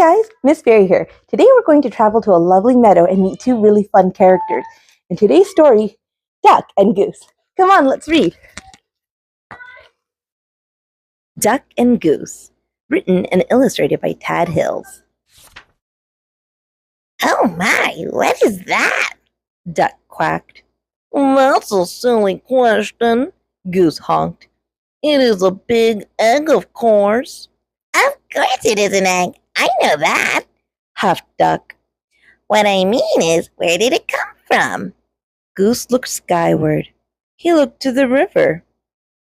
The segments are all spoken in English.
guys, Miss Fairy here. Today we're going to travel to a lovely meadow and meet two really fun characters. In today's story, Duck and Goose. Come on, let's read. Duck and Goose, written and illustrated by Tad Hills. Oh my, what is that? Duck quacked. That's a silly question, Goose honked. It is a big egg, of course. Of course it is an egg. I know that, Huffed Duck. What I mean is, where did it come from? Goose looked skyward. He looked to the river.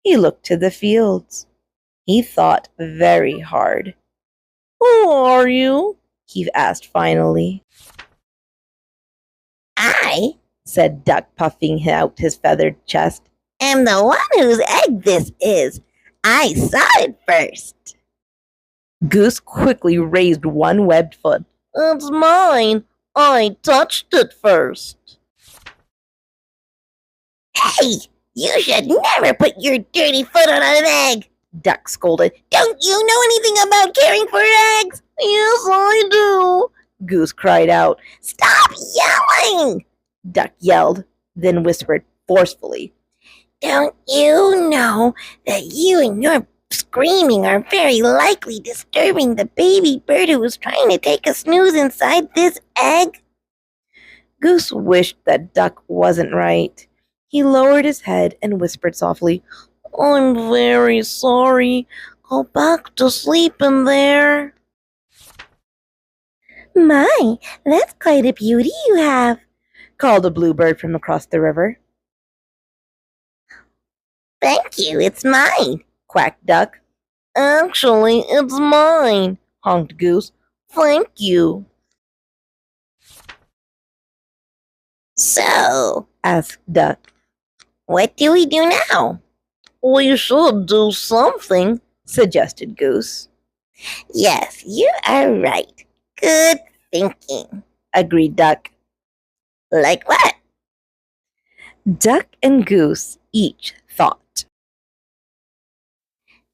He looked to the fields. He thought very hard. Who are you? He asked finally. I, said Duck, puffing out his feathered chest, am the one whose egg this is. I saw it first. Goose quickly raised one webbed foot. It's mine. I touched it first. Hey, you should never put your dirty foot on an egg, Duck scolded. Don't you know anything about caring for eggs? Yes, I do, Goose cried out. Stop yelling, Duck yelled, then whispered forcefully. Don't you know that you and your screaming are very likely disturbing the baby bird who was trying to take a snooze inside this egg? Goose wished that Duck wasn't right. He lowered his head and whispered softly, I'm very sorry. Go back to sleep in there. My, that's quite a beauty you have, called a bluebird from across the river. Thank you, it's mine, quacked Duck. Actually, it's mine, honked Goose. Thank you. So, asked Duck, what do we do now? We should do something, suggested Goose. Yes, you are right. Good thinking, agreed Duck. Like what? Duck and Goose each thought.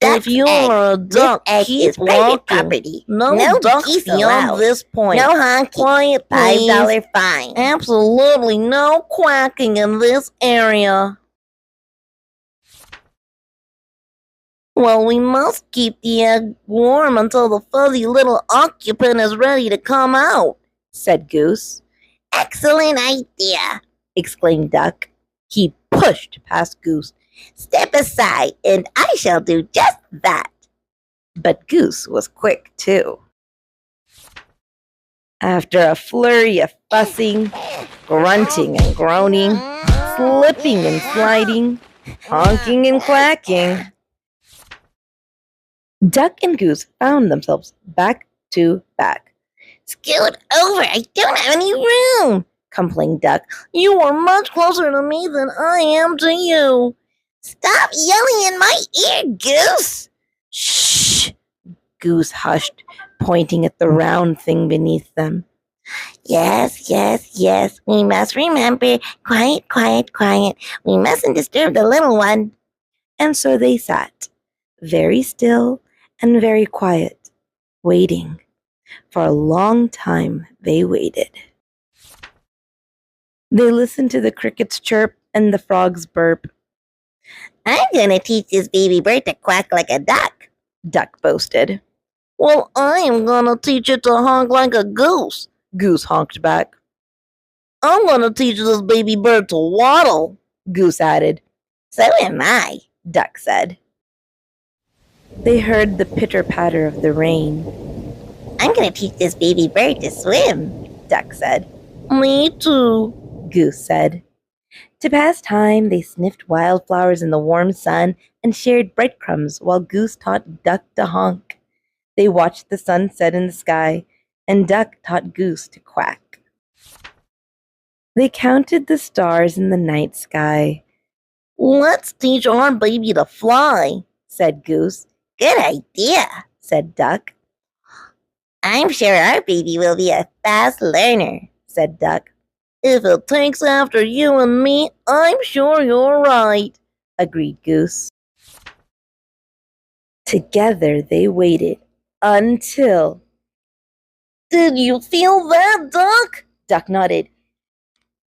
If you are a duck, keep walking. Property. No ducks beyond this point. No honking. Quiet, please. $5 fine. Absolutely no quacking in this area. Well, we must keep the egg warm until the fuzzy little occupant is ready to come out, said Goose. Excellent idea, exclaimed Duck. He pushed past Goose. Step aside, and I shall do just that. But Goose was quick, too. After a flurry of fussing, grunting and groaning, slipping and sliding, honking and quacking, Duck and Goose found themselves back to back. Scoot over, I don't have any room, complained Duck. You are much closer to me than I am to you. Stop yelling in my ear, Goose. Shh, Goose hushed, pointing at the round thing beneath them. Yes, we must remember. Quiet, quiet, quiet. We mustn't disturb the little one. And so they sat, very still and very quiet, waiting. For a long time they waited. They listened to the crickets chirp and the frogs burp. I'm gonna teach this baby bird to quack like a duck, Duck boasted. Well, I am gonna teach it to honk like a goose, Goose honked back. I'm gonna teach this baby bird to waddle, Goose added. So am I, Duck said. They heard the pitter-patter of the rain. I'm gonna teach this baby bird to swim, Duck said. Me too, Goose said. To pass time, they sniffed wildflowers in the warm sun and shared breadcrumbs while Goose taught Duck to honk. They watched the sun set in the sky, and Duck taught Goose to quack. They counted the stars in the night sky. Let's teach our baby to fly, said Goose. Good idea, said Duck. I'm sure our baby will be a fast learner, said Duck. If it takes after you and me, I'm sure you're right, agreed Goose. Together they waited until Did you feel that, Duck? Duck nodded.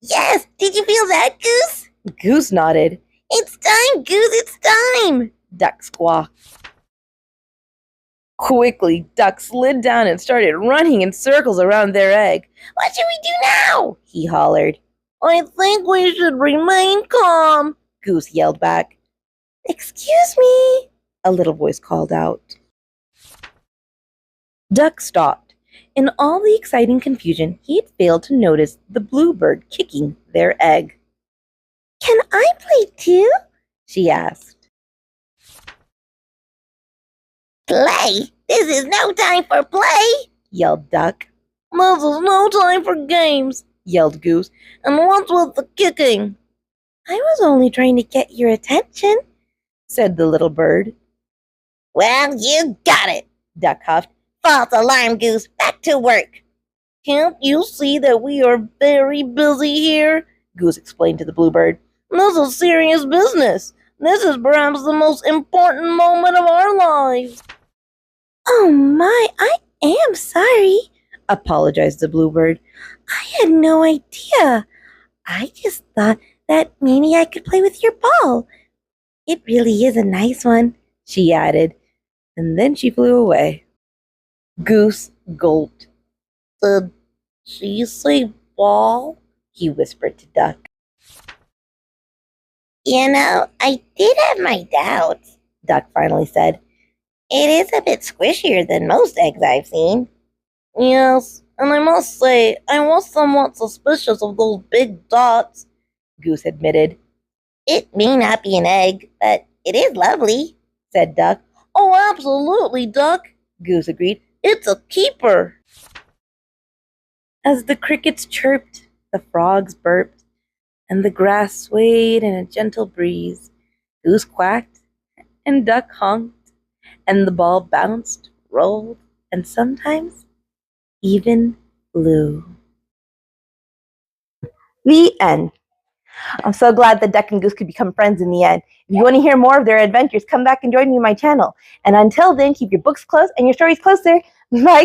Yes, did you feel that, Goose? Goose nodded. It's time, Goose, it's time! Duck squawked. Quickly, Duck slid down and started running in circles around their egg. What should we do now? He hollered. I think we should remain calm, Goose yelled back. Excuse me, a little voice called out. Duck stopped. In all the exciting confusion, he had failed to notice the bluebird kicking their egg. Can I play too? She asked. Play? This is no time for play, yelled Duck. This is no time for games, yelled Goose. And what's with the kicking? I was only trying to get your attention, said the little bird. Well, you got it, Duck huffed. False alarm, Goose. Back to work. Can't you see that we are very busy here? Goose explained to the bluebird. This is serious business. This is perhaps the most important moment of our lives. Oh my, I am sorry, apologized the bluebird. I had no idea. I just thought that maybe I could play with your ball. It really is a nice one, she added, and then she flew away. Goose gulped. Did she say ball? He whispered to Duck. You know, I did have my doubts, Duck finally said. It is a bit squishier than most eggs I've seen. Yes, and I must say, I was somewhat suspicious of those big dots, Goose admitted. It may not be an egg, but it is lovely, said Duck. Oh, absolutely, Duck, Goose agreed. It's a keeper. As the crickets chirped, the frogs burped, and the grass swayed in a gentle breeze, Goose quacked, and Duck honked, and the ball bounced, rolled, and sometimes even flew. The end. I'm so glad that Duck and Goose could become friends in the end. If you want to hear more of their adventures, come back and join me on my channel. And until then, keep your books closed and your stories closer. Bye.